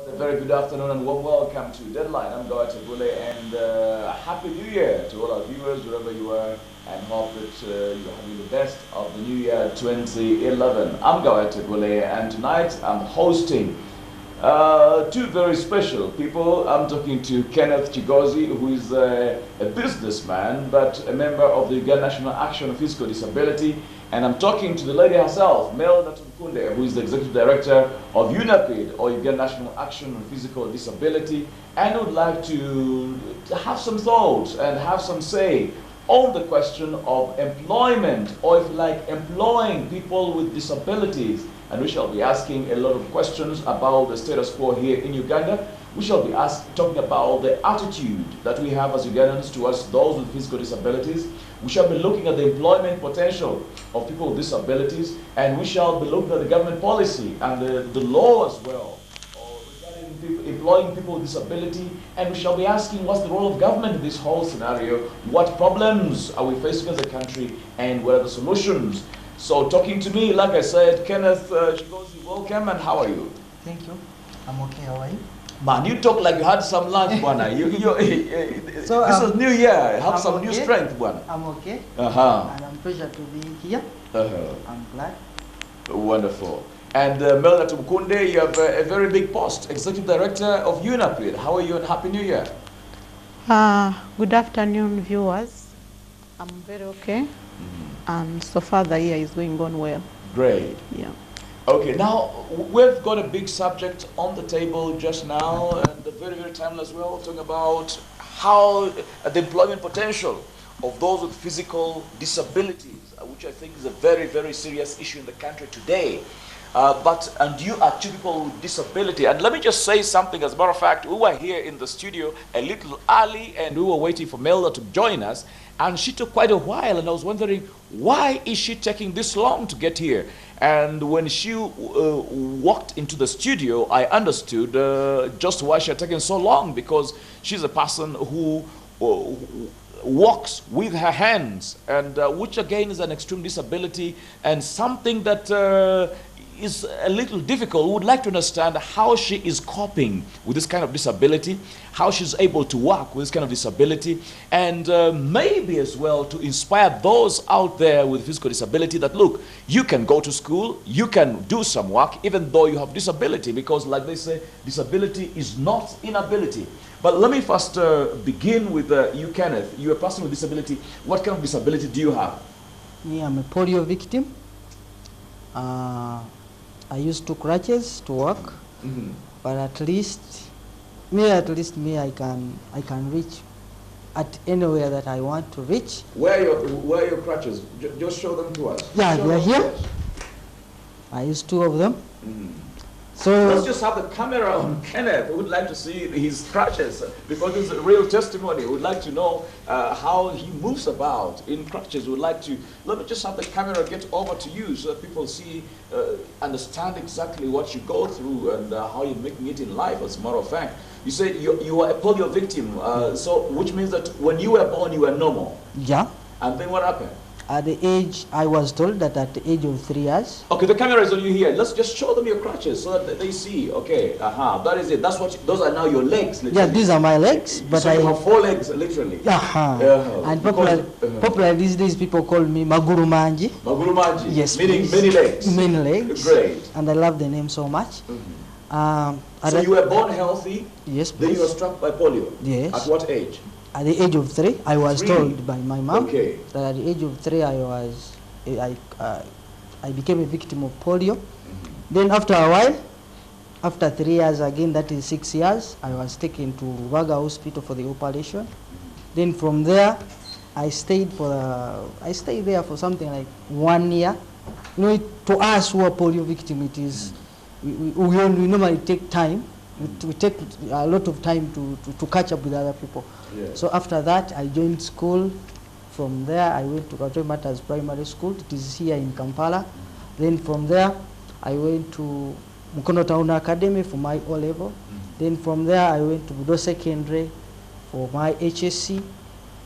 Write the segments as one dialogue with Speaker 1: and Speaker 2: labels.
Speaker 1: A very good afternoon and warm welcome to Deadline. I'm Goa Tabule and Happy New Year to all our viewers wherever you are, and hope that you're having the best of the New Year 2011. I'm Goa Tabule and tonight I'm hosting two very special people. I'm talking to Kenneth Chigozi, who is a businessman but a member of the Uganda National Action on Physical Disability. And I'm talking to the lady herself, Mel Natumkunde, who is the Executive Director of UNAPID, or Uganda National Action on Physical Disability, and would like to have some thoughts and have some say on the question of employment, or if you like, employing people with disabilities. And we shall be asking a lot of questions about the status quo here in Uganda. We shall be talking about the attitude that we have as Ugandans towards those with physical disabilities. We shall be looking at the employment potential of people with disabilities, and we shall be looking at the government policy and the law as well regarding employing people with disability. And we shall be asking, what's the role of government in this whole scenario? What problems are we facing as a country, and what are the solutions? So talking to me, like I said, Kenneth Chigozi, welcome, and how are you?
Speaker 2: Thank you. I'm okay. How are you?
Speaker 1: Man, you talk like you had some lunch, Bwana. So, this is New Year. Have some new strength, Bwana.
Speaker 2: I'm okay.
Speaker 1: And
Speaker 2: I'm pleasure to be here. I'm glad.
Speaker 1: Wonderful. And Mel Natumkunde, you have a very big post, Executive Director of UNAPID. How are you, and Happy New Year?
Speaker 3: Good afternoon, viewers. I'm very okay. And so far the year is going on well.
Speaker 1: Great.
Speaker 3: Yeah.
Speaker 1: Okay, now we've got a big subject on the table just now, and very, very timely as well, talking about how the employment potential of those with physical disabilities, which I think is a very, very serious issue in the country today. And you are two people with disability. And let me just say something. As a matter of fact, we were here in the studio a little early, and we were waiting for Melda to join us. And she took quite a while, and I was wondering, why is she taking this long to get here? And when she walked into the studio, I understood just why she had taken so long, because she's a person who walks with her hands, and which again is an extreme disability and something that is a little difficult. We would like to understand how she is coping with this kind of disability, how she's able to work with this kind of disability, and maybe as well to inspire those out there with physical disability that, look, you can go to school, you can do some work, even though you have disability, because like they say, disability is not inability. But let me first begin with you, Kenneth. You're a person with disability. What kind of disability do you have?
Speaker 2: Me, I'm a polio victim. I use 2 crutches to walk, but at least me, I can reach at anywhere that I want to reach.
Speaker 1: Where are your crutches? Just show them to us.
Speaker 2: Yeah, they are here. I use 2 of them. So
Speaker 1: let's just have the camera on Kenneth. We would like to see his crutches, because this is a real testimony. We would like to know how he moves about in crutches. We would like to, let me just have the camera get over to you so that people see, understand exactly what you go through and how you're making it in life, as a matter of fact. You said you are a polio victim, so which means that when you were born, you were normal.
Speaker 2: Yeah.
Speaker 1: And then what happened?
Speaker 2: At the age, I was told that at the age of 3 years.
Speaker 1: Okay, the camera is on you here. Let's just show them your crutches so that they see. Okay, that is it. That's what. Those are now your legs. Literally.
Speaker 2: Yeah, these are my legs. But
Speaker 1: so you have 4 legs, literally.
Speaker 2: And popular these days, people call me Maguru Manji.
Speaker 1: Maguru Manji.
Speaker 2: Yes,
Speaker 1: meaning
Speaker 2: please.
Speaker 1: many legs.
Speaker 2: Many legs.
Speaker 1: Great.
Speaker 2: And I love the name so much.
Speaker 1: So you were born healthy.
Speaker 2: Yes, please.
Speaker 1: Then you were struck by polio.
Speaker 2: Yes.
Speaker 1: At what age?
Speaker 2: At the age of 3, I was
Speaker 1: 3?
Speaker 2: told by my mom
Speaker 1: that
Speaker 2: at the age of 3 I became a victim of polio. Then after a while, after 3 years again, that is 6 years, I was taken to Rubaga Hospital for the operation. Then from there, I stayed there for something like 1 year. You know, to us who are polio victim, it is we normally take time. We take a lot of time to catch up with other people.
Speaker 1: Yeah.
Speaker 2: So after that, I joined school. From there, I went to Katoi Matters Primary School. It is here in Kampala. Then from there, I went to Mukono Town Academy for my O-level. Then from there, I went to Budo Secondary for my HSC.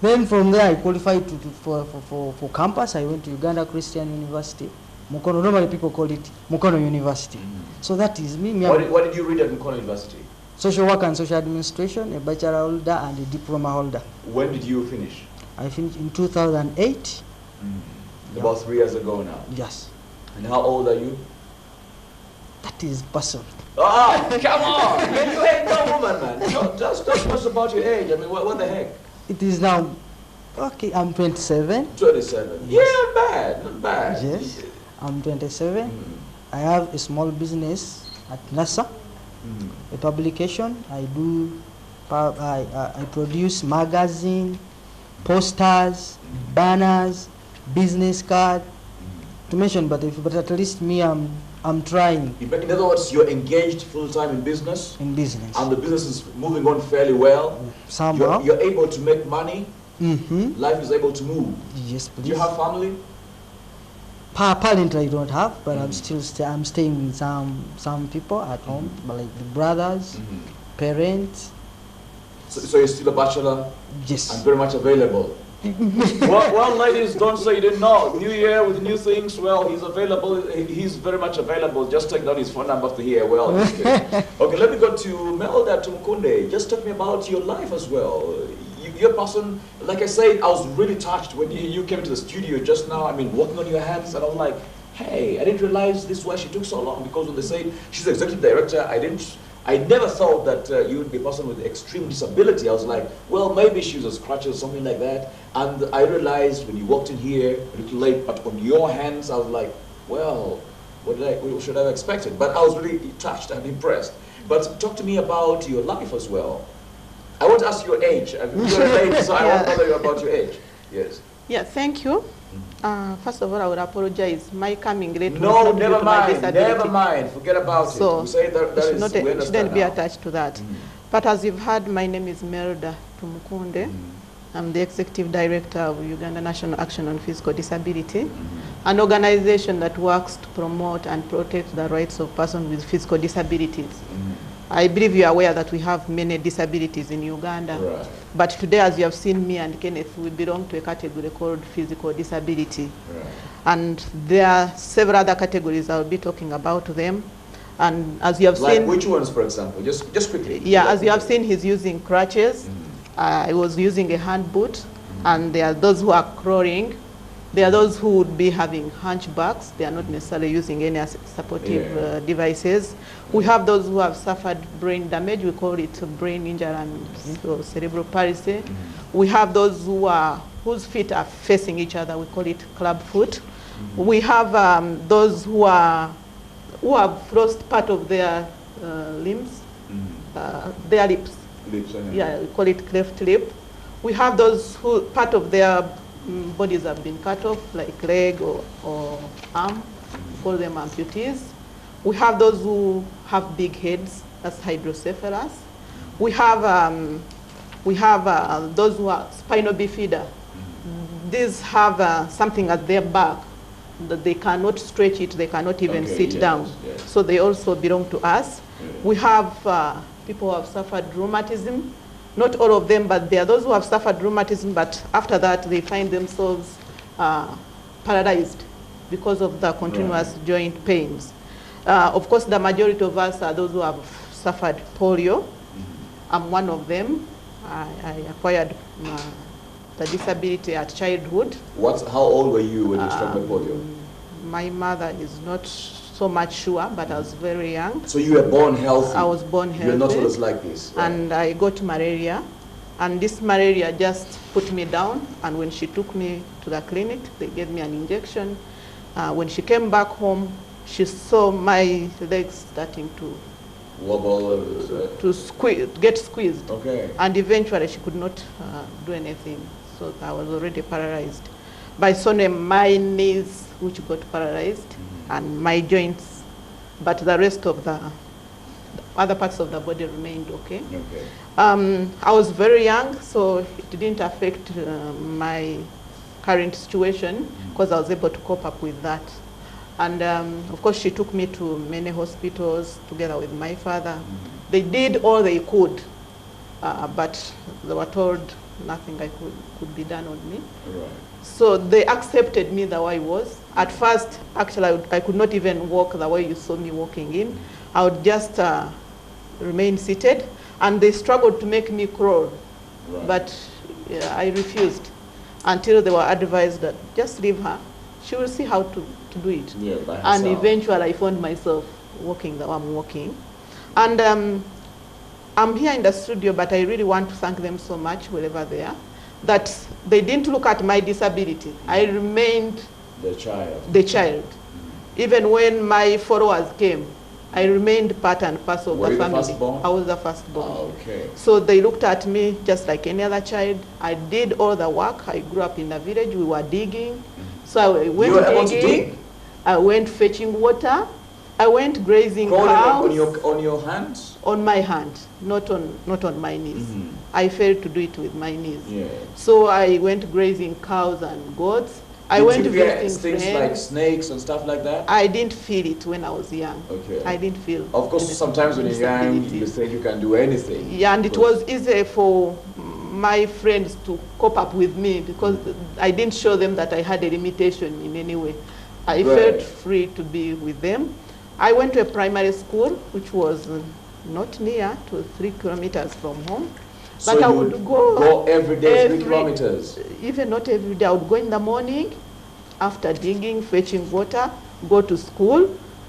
Speaker 2: Then from there, I qualified for campus. I went to Uganda Christian University. Mukono, normally people call it Mukono University. So that is me.
Speaker 1: What did you read at Mukono University?
Speaker 2: social work and social administration, a bachelor holder and a diploma holder.
Speaker 1: When did you finish?
Speaker 2: I finished in 2008. Yeah.
Speaker 1: About 3 years ago now.
Speaker 2: Yes.
Speaker 1: And how old are you?
Speaker 2: That is person.
Speaker 1: Ah, come on! You ain't no woman, man. Just what's about your age? I mean, what the heck?
Speaker 2: It is now, okay, I'm 27.
Speaker 1: 27.
Speaker 2: Yes.
Speaker 1: Yeah, not bad, not bad.
Speaker 2: Yes, I'm 27. I have a small business at NASA, a publication. I do, I produce magazine, posters, banners, business card, to mention, but at least me, I'm trying.
Speaker 1: In other words, you're engaged full-time in business?
Speaker 2: In business.
Speaker 1: And the business is moving on fairly well?
Speaker 2: Somehow.
Speaker 1: You're able to make money?
Speaker 2: Mm-hmm.
Speaker 1: Life is able to move?
Speaker 2: Yes, please.
Speaker 1: Do you have family?
Speaker 2: Apparently I don't have, but I'm still I'm staying with some people at home, but like the brothers, parents.
Speaker 1: So you're still a bachelor?
Speaker 2: Yes.
Speaker 1: And very much available? well, ladies, don't say you didn't know. New year with new things. Well, he's available. He's very much available. Just take down his phone number to here. Well, okay. Let me go to Melda Tumukunde. Just talk me about your life as well. You're a person, like I said, I was really touched when you came to the studio just now. I mean, walking on your hands, and I was like, hey, I didn't realize this is why she took so long, because when they said she's the executive director, I never thought that you would be a person with extreme disability. I was like, well, maybe she was a crutches or something like that. And I realized when you walked in here a little late, but on your hands, I was like, well, what should I have expected? But I was really touched and impressed. But talk to me about your life as well. I won't ask your age. You're a lady, so I won't bother you about your age. Yes.
Speaker 3: Yeah, thank you. First of all, I would apologize. My coming late.
Speaker 1: No, never mind. Never mind. Forget about it. We say
Speaker 3: it shouldn't be attached to that. But as you've heard, my name is Melda Tumukunde. I'm the executive director of Uganda National Action on Physical Disability, an organization that works to promote and protect the rights of persons with physical disabilities. I believe you are aware that we have many disabilities in Uganda.
Speaker 1: Right.
Speaker 3: But today, as you have seen me and Kenneth, we belong to a category called physical disability.
Speaker 1: Right.
Speaker 3: And there are several other categories. I'll be talking about them. And as you have
Speaker 1: like
Speaker 3: seen...
Speaker 1: which ones, for example? Just quickly.
Speaker 3: Yeah, as you have seen, he's using crutches. I was using a hand boot. And there are those who are crawling. There are those who would be having hunchbacks. They are not necessarily using any supportive devices. We have those who have suffered brain damage. We call it brain injury and cerebral palsy. We have those whose feet are facing each other. We call it club foot. We have those who have lost part of their limbs, their lips. Yeah, we call it cleft lip. We have those who part of their bodies have been cut off, like leg or arm. We call them amputees. We have those who have big heads, that's hydrocephalus. We have those who are spinal bifida. These have something at their back that they cannot stretch it, they cannot even sit down. Yes. So they also belong to us. We have people who have suffered rheumatism. Not all of them, but there are those who have suffered rheumatism, but after that they find themselves paralyzed because of the continuous joint pains. Of course, the majority of us are those who have suffered polio. I'm one of them. I acquired the disability at childhood.
Speaker 1: How old were you when you struck by polio?
Speaker 3: My mother is not so much sure, but I was very young.
Speaker 1: So you were born healthy?
Speaker 3: I was born healthy.
Speaker 1: You're not always like this? Right?
Speaker 3: And I got malaria. And this malaria just put me down. And when she took me to the clinic, they gave me an injection. When she came back home, she saw my legs starting to
Speaker 1: wobble,
Speaker 3: get squeezed.
Speaker 1: Okay.
Speaker 3: And eventually she could not do anything. So I was already paralyzed. By sudden, my knees, which got paralyzed, and my joints, but the rest of the other parts of the body remained okay.
Speaker 1: Okay.
Speaker 3: I was very young, so it didn't affect my current situation because I was able to cope up with that. And of course, she took me to many hospitals together with my father. They did all they could, but they were told nothing could be done on me.
Speaker 1: Right.
Speaker 3: So they accepted me the way I was. At first, actually, I could not even walk the way you saw me walking in. I would just remain seated, and they struggled to make me crawl.
Speaker 1: Right.
Speaker 3: But I refused until they were advised that just leave her. She will see how to do it.
Speaker 1: Yeah, by
Speaker 3: And
Speaker 1: herself.
Speaker 3: eventually I found myself walking the way I'm walking. And I'm here in the studio, but I really want to thank them so much, wherever they are, that they didn't look at my disability. I remained
Speaker 1: The child.
Speaker 3: the child. Even when my followers came, I remained part and parcel of
Speaker 1: Were
Speaker 3: the
Speaker 1: you the
Speaker 3: family.
Speaker 1: firstborn?
Speaker 3: I was the firstborn.
Speaker 1: Okay.
Speaker 3: So they looked at me just like any other child. I did all the work. I grew up in the village. We were digging. So I went
Speaker 1: You were able to
Speaker 3: digging.
Speaker 1: dig?
Speaker 3: I went fetching water. I went grazing
Speaker 1: Crawling
Speaker 3: cows
Speaker 1: on your hands?
Speaker 3: on my hand, not on my knees.
Speaker 1: Mhm.
Speaker 3: I failed to do it with my knees.
Speaker 1: Yeah.
Speaker 3: So I went grazing cows and goats. I
Speaker 1: Did
Speaker 3: went
Speaker 1: you fear
Speaker 3: visiting
Speaker 1: things
Speaker 3: friends.
Speaker 1: like snakes and stuff like that?
Speaker 3: I didn't feel it when I was young.
Speaker 1: Okay.
Speaker 3: I didn't feel.
Speaker 1: Of course,
Speaker 3: the
Speaker 1: sometimes when you're young,
Speaker 3: disability.
Speaker 1: you think you can do anything.
Speaker 3: Yeah, and it was easy for my friends to cope up with me because I didn't show them that I had a limitation in any way. I
Speaker 1: Right.
Speaker 3: felt free to be with them. I went to a primary school, which was not near, it was 3 kilometers from home.
Speaker 1: So
Speaker 3: But I
Speaker 1: you
Speaker 3: would go
Speaker 1: every day 3 kilometers.
Speaker 3: Even not every day. I would go in the morning, after digging, fetching water, go to school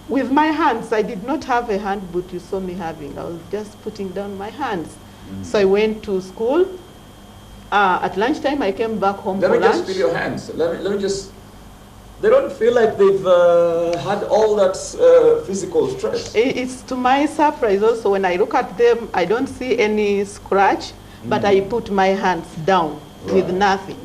Speaker 3: with my hands. I did not have a hand boot you saw me having. I was just putting down my hands. So I went to school. At lunchtime, I came back home
Speaker 1: Let
Speaker 3: for
Speaker 1: me just
Speaker 3: lunch.
Speaker 1: feel your hands. Let me just. They don't feel like they've had all that physical stress.
Speaker 3: It's to my surprise also, when I look at them, I don't see any scratch, but I put my hands down with
Speaker 1: Right.
Speaker 3: nothing.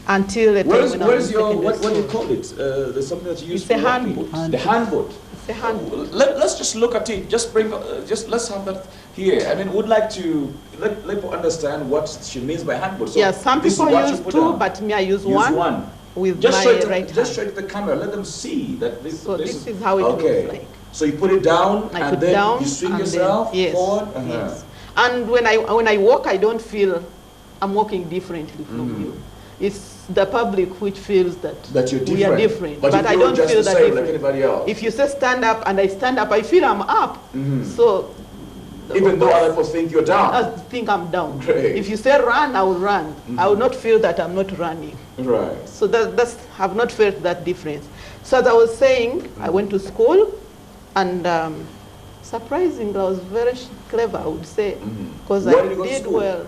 Speaker 3: Until the time when I
Speaker 1: Where's
Speaker 3: was
Speaker 1: your,
Speaker 3: taking
Speaker 1: what
Speaker 3: the
Speaker 1: do you
Speaker 3: school.
Speaker 1: call it? There's something that you use
Speaker 3: It's a
Speaker 1: for
Speaker 3: hand
Speaker 1: walking.
Speaker 3: boot.
Speaker 2: Hand
Speaker 1: The
Speaker 2: boot.
Speaker 1: hand boot.
Speaker 3: It's a hand boot.
Speaker 1: Let's just look at it. Just bring, let's have that here. I mean, would like to let people understand what she means by hand boot. So
Speaker 3: Yeah, some
Speaker 1: this is
Speaker 3: people
Speaker 1: what you
Speaker 3: use
Speaker 1: put
Speaker 3: two,
Speaker 1: down.
Speaker 3: but me, I use
Speaker 1: Use one.
Speaker 3: with
Speaker 1: Just
Speaker 3: my
Speaker 1: show it to,
Speaker 3: right
Speaker 1: just
Speaker 3: hand.
Speaker 1: show it to the camera. Let them see that this.
Speaker 3: So this is how it
Speaker 1: okay.
Speaker 3: looks like.
Speaker 1: So you put it down
Speaker 3: I
Speaker 1: and
Speaker 3: put
Speaker 1: then
Speaker 3: down
Speaker 1: you swing
Speaker 3: and
Speaker 1: yourself
Speaker 3: then, yes,
Speaker 1: forward.
Speaker 3: yes. And when I walk, I don't feel I'm walking differently from you. It's the public which feels that,
Speaker 1: That you're
Speaker 3: we are
Speaker 1: different.
Speaker 3: different.
Speaker 1: But
Speaker 3: But
Speaker 1: you
Speaker 3: I
Speaker 1: feel
Speaker 3: don't
Speaker 1: just
Speaker 3: feel
Speaker 1: the
Speaker 3: that
Speaker 1: same like
Speaker 3: different.
Speaker 1: anybody else.
Speaker 3: If you say stand up and I stand up, I feel I'm up. So
Speaker 1: Even though other people think you're down.
Speaker 3: I think I'm down.
Speaker 1: Great.
Speaker 3: If you say run, I will run. I will not feel that I'm not running.
Speaker 1: Right.
Speaker 3: So that's have not felt that difference. So as I was saying, I went to school, and surprisingly, I was very clever, I would say, because
Speaker 1: Where
Speaker 3: I
Speaker 1: did you go to
Speaker 3: did
Speaker 1: school?
Speaker 3: well.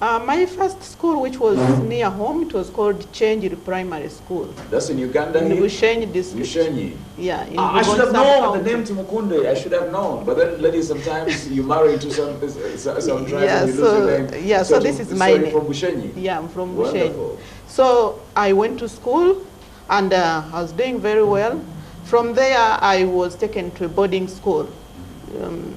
Speaker 3: My first school, which was near home, it was called Change Primary School.
Speaker 1: That's in Uganda
Speaker 3: In
Speaker 1: here?
Speaker 3: Bushenyi district.
Speaker 1: Bushenyi.
Speaker 3: Yeah, in
Speaker 1: I should have
Speaker 3: Bugonsam
Speaker 1: known the
Speaker 3: County.
Speaker 1: name Tumukunde. I should have known. But then, ladies, sometimes you marry into some tribes
Speaker 3: Yeah,
Speaker 1: and you
Speaker 3: so-
Speaker 1: lose your name.
Speaker 3: yeah, so this is my
Speaker 1: so you're
Speaker 3: name.
Speaker 1: from Bushenyi.
Speaker 3: Yeah, I'm from Bushenyi.
Speaker 1: Wonderful.
Speaker 3: So I went to school, and I was doing very well. From there, I was taken to a boarding school.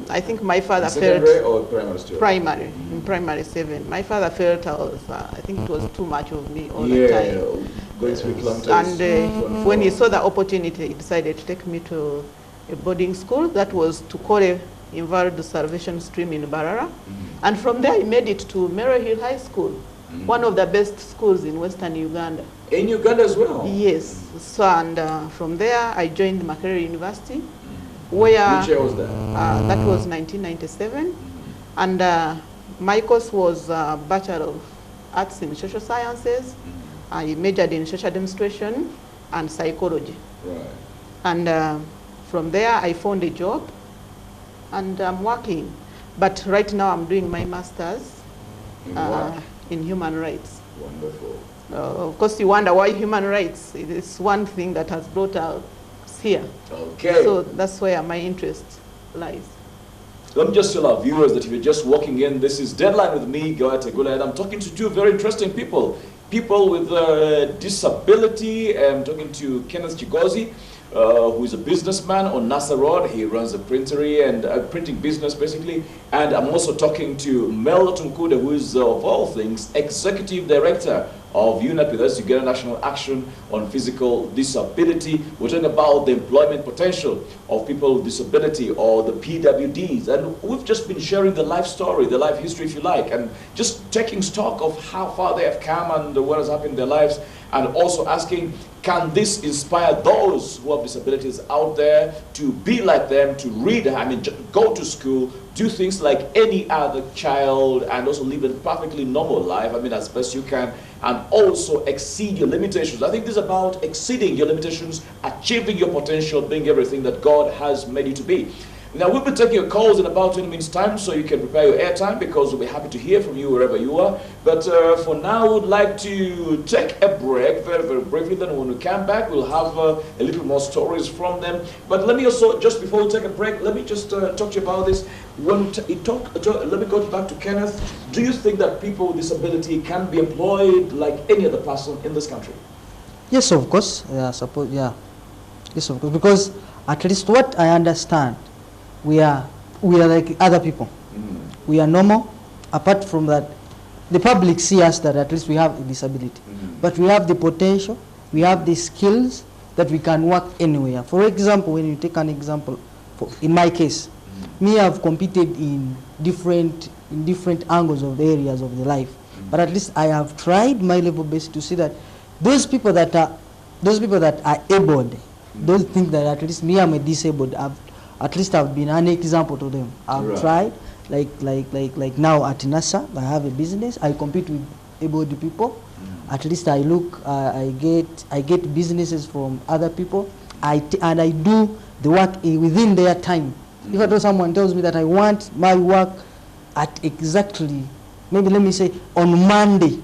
Speaker 3: I think my father
Speaker 1: Secondary
Speaker 3: felt
Speaker 1: or primary still?
Speaker 3: primary, in primary 7. My father felt I was, I think it was too much of me all the
Speaker 1: Yeah,
Speaker 3: time.
Speaker 1: going 3 kilometers.
Speaker 3: And when he saw the opportunity, he decided to take me to a boarding school that was to Kore Invalid Salvation Stream in Barara. And from there, he made it to Mary Hill High School, one of the best schools in Western Uganda.
Speaker 1: In Uganda as well?
Speaker 3: Yes. So, and from there, I joined Makerere University, where
Speaker 1: Which year was that?
Speaker 3: that was 1997. And my course was Bachelor of Arts in Social Sciences. I majored in social administration and psychology.
Speaker 1: Right.
Speaker 3: And from there, I found a job, and I'm working. But right now, I'm doing my master's
Speaker 1: In what?
Speaker 3: in human rights.
Speaker 1: Wonderful.
Speaker 3: Of course, you wonder why human rights. It is one thing that has brought us here.
Speaker 1: Okay.
Speaker 3: So that's where my interest lies.
Speaker 1: Let me just tell our viewers that if you're just walking in, this is Deadline with me, Goa Tegula, and I'm talking to two very interesting people. People with disability. I'm talking to Kenneth Chigozi, who is a businessman on Nasa Road. He runs a printery and a printing business, basically. And I'm also talking to Mel Tunkuda, who is, of all things, Executive Director of UNEP with us to get a national action on physical disability. We're talking about the employment potential of people with disability, or the PWDs. And we've just been sharing the life story, the life history, if you like, and just taking stock of how far they have come and what has happened in their lives, and also asking, can this inspire those who have disabilities out there to be like them, to read, I mean, go to school, do things like any other child, and also live a perfectly normal life, I mean, as best you can, and also exceed your limitations. I think this is about exceeding your limitations, achieving your potential, being everything that God has made you to be. Now, we'll be taking your calls in about 20 minutes time, so you can prepare your airtime, because we'll be happy to hear from you wherever you are. But for now, we'd like to take a break very, very briefly. Then when we come back, we'll have a little more stories from them. But let me also, just before we take a break, let me just talk to you about this. When let me go back to Kenneth. Do you think that people with disability can be employed like any other person in this country?
Speaker 2: Yes, of course. Yeah, suppose. Yeah, yes, of course. Because at least what I understand, we are like other people. We are normal. Apart from that, the public see us that at least we have a disability, but we have the potential, we have the skills that we can work anywhere. For example, when you take an example, in my case, me, I've competed in different angles of the areas of the life, but at least I have tried my level best to see that those people that are able, don't think that at least me, I'm a disabled. At least I've been an example to them. I've tried, like now at NASA, I have a business. I compete with able people. At least I look, I get businesses from other people. And I do the work within their time. If I know someone tells me that I want my work at exactly, maybe let me say on Monday,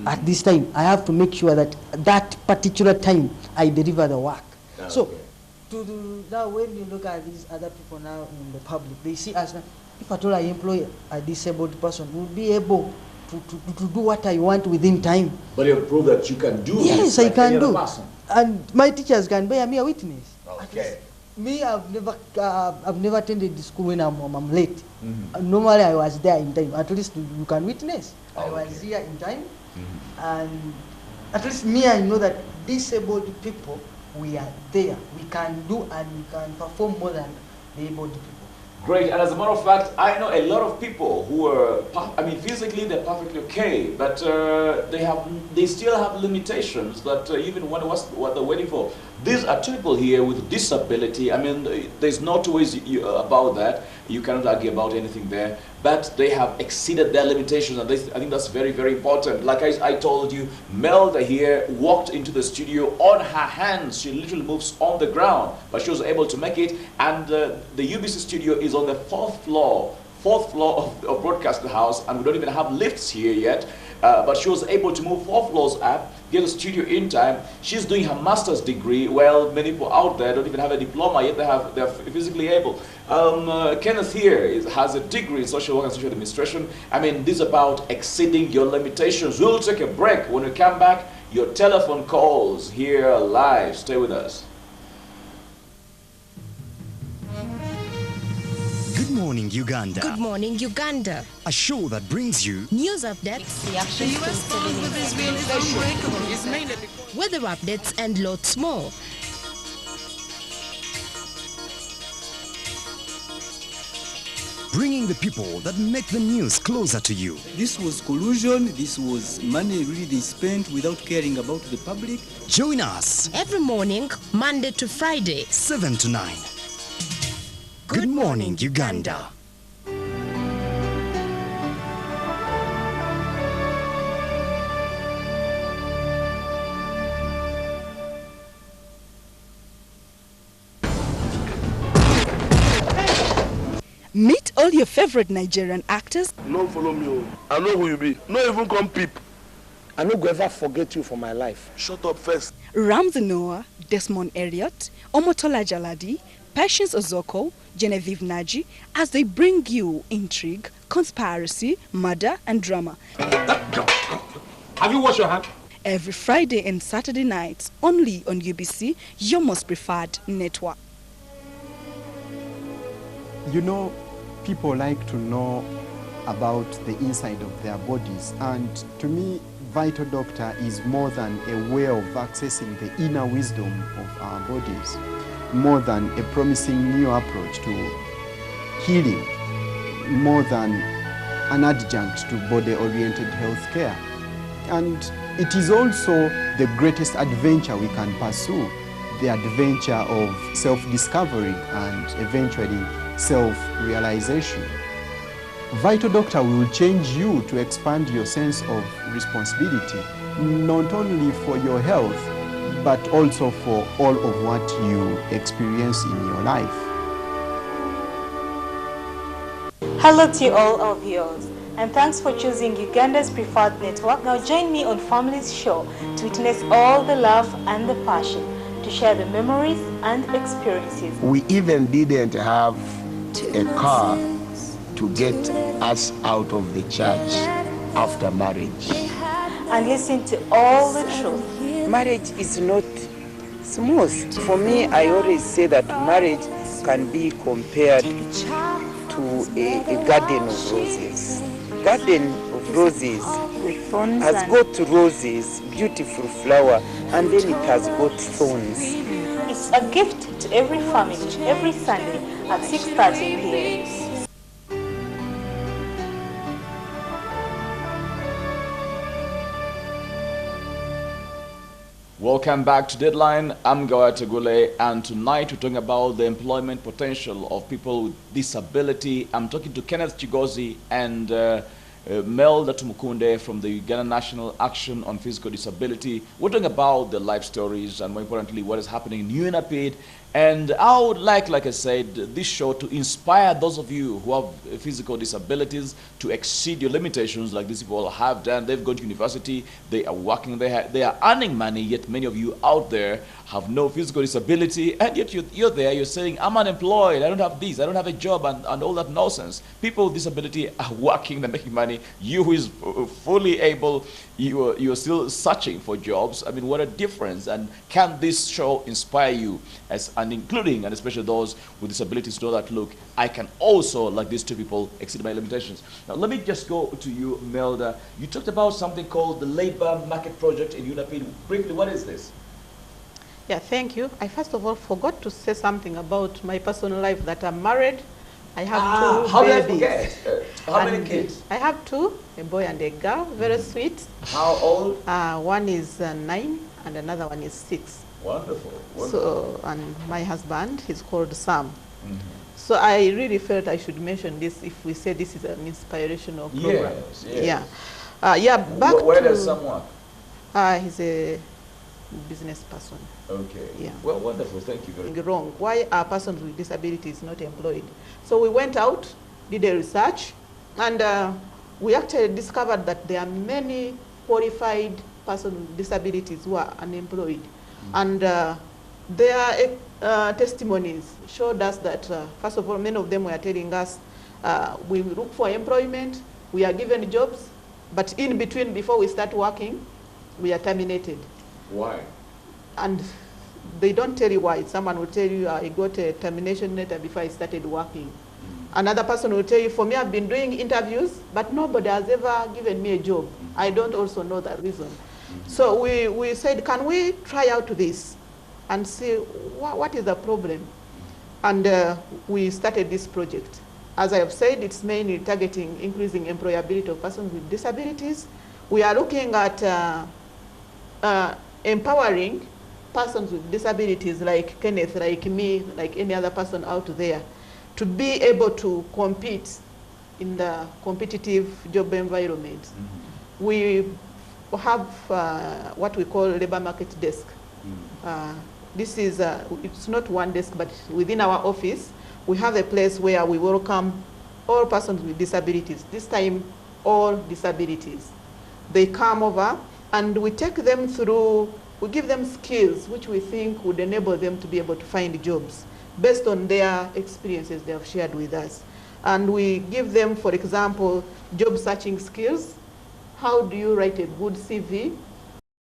Speaker 2: at this time, I have to make sure that that particular time I deliver the work.
Speaker 1: Okay.
Speaker 2: So. Now when you look at these other people now in the public, they see us now, if at all I employ a disabled person, will be able to do what I want within time.
Speaker 1: But you prove that you can do
Speaker 2: yes,
Speaker 1: like
Speaker 2: I can do.
Speaker 1: Person.
Speaker 2: And my teachers can bear me a witness.
Speaker 1: Okay.
Speaker 2: Me, I've never attended the school when I'm late. Normally I was there in time. At least you can witness. I was here in time. And at least me, I know that disabled people, we are there. We can do and we can perform more than the able people.
Speaker 1: Great, and as a matter of fact, I know a lot of people who are, I mean, physically they're perfectly okay, but they still have limitations that even what they're waiting for. These are people here with disability. I mean, there's no two ways about that. You cannot argue about anything there. But they have exceeded their limitations, and I think that's very, very important. Like I told you, Melda here walked into the studio on her hands. She literally moves on the ground, but she was able to make it. And the UBC studio is on the fourth floor of Broadcast House, and we don't even have lifts here yet. But she was able to move 4 floors up, get a studio in time. She's doing her master's degree. Well, many people out there don't even have a diploma yet. They're physically able. Kenneth here has a degree in social work and social administration. I mean, this is about exceeding your limitations. We'll take a break. When we come back, your telephone calls here live. Stay with us.
Speaker 4: Good morning, Uganda.
Speaker 5: Good morning, Uganda.
Speaker 4: A show that brings you
Speaker 5: News updates, reactions to weather updates, and lots more.
Speaker 4: bringing the people that make the news closer to you.
Speaker 6: This was collusion. This was money really spent without caring about the public.
Speaker 4: Join us
Speaker 5: Every morning, Monday to Friday.
Speaker 4: 7 to 9. Good morning, Uganda.
Speaker 7: Meet all your favorite Nigerian actors.
Speaker 8: No follow me. I know who you be. No even come peep. I no go ever forget you for my life. Shut up first.
Speaker 7: Ramsey Noah, Desmond Elliott, Omotola Jaladi, Patience Ozoko, Genevieve Naji, as they bring you intrigue, conspiracy, murder, and drama.
Speaker 8: Have you washed your hand?
Speaker 7: Every Friday and Saturday nights, only on UBC, your most preferred network.
Speaker 9: You know, people like to know about the inside of their bodies, and to me, Vital Doctor is more than a way of accessing the inner wisdom of our bodies, more than a promising new approach to healing, more than an adjunct to body-oriented healthcare. And it is also the greatest adventure we can pursue, the adventure of self-discovery and eventually self-realization. Vital Doctor will change you to expand your sense of responsibility, not only for your health, but also for all of what you experience in your life.
Speaker 10: Hello to all our viewers, and thanks for choosing Uganda's preferred network. Now join me on Family's Show to witness all the love and the passion, to share the memories and experiences.
Speaker 11: We even didn't have a car to get us out of the church after marriage.
Speaker 10: And listen to all the truth.
Speaker 12: Marriage is not smooth. For me, I always say that marriage can be compared to a garden of roses. Garden of roses has got roses, beautiful flower, and then it has got thorns.
Speaker 10: It's a gift to every family, every Sunday at 6:30 p.m.
Speaker 1: Welcome back to Deadline. I'm Gawa Tegule, and tonight we're talking about the employment potential of people with disability. I'm talking to Kenneth Chigozi and Melda Tumukunde from the Uganda National Action on Physical Disability. We're talking about their life stories and, more importantly, what is happening in UNAPID. And I would like I said, this show to inspire those of you who have physical disabilities to exceed your limitations like these people have done. They've gone to university, they are working, they are earning money, yet many of you out there have no physical disability, and yet you're there, you're saying, I'm unemployed, I don't have this, I don't have a job, and all that nonsense. People with disability are working, they're making money. You who is fully able, you're still searching for jobs. I mean, what a difference. And can this show inspire you, and including and especially those with disabilities, to know that, look, I can also, like these two people, exceed my limitations. Now, let me just go to you, Melda. You talked about something called the Labor Market Project in UNAPID. Briefly, what is this?
Speaker 3: Yeah, thank you. I first of all forgot to say something about my personal life, that I'm married. I have two
Speaker 1: how
Speaker 3: babies.
Speaker 1: did I forget? How many kids?
Speaker 3: I have two, a boy and a girl, very sweet.
Speaker 1: How old?
Speaker 3: One is 9 and another one is 6.
Speaker 1: Wonderful.
Speaker 3: So, and my husband, he's called Sam. So I really felt I should mention this if we say this is an inspirational program.
Speaker 1: Yes.
Speaker 3: Yeah. Back
Speaker 1: Where does Sam work?
Speaker 3: He's a business person.
Speaker 1: Okay.
Speaker 3: Yeah.
Speaker 1: Well, wonderful. Thank you very much.
Speaker 3: Wrong. Why are persons with disabilities not employed? So we went out, did a research, and we actually discovered that there are many qualified persons with disabilities who are unemployed. And their testimonies showed us that, first of all, many of them were telling us, we look for employment, we are given jobs, but in between, before we start working, we are terminated.
Speaker 1: Why?
Speaker 3: And they don't tell you why. Someone will tell you, I got a termination letter before I started working. Another person will tell you, for me, I've been doing interviews, but nobody has ever given me a job. I don't also know the reason. So we said, can we try out this and see what is the problem? And we started this project. As I have said, it's mainly targeting increasing employability of persons with disabilities. We are looking at empowering persons with disabilities like Kenneth, like me, like any other person out there, to be able to compete in the competitive job environment. We have what we call labor market desk. This is, it's not one desk, but within our office, we have a place where we welcome all persons with disabilities, this time all disabilities. They come over and we take them through, we give them skills which we think would enable them to be able to find jobs based on their experiences they have shared with us. And we give them, for example, job searching skills. How do you write a good CV?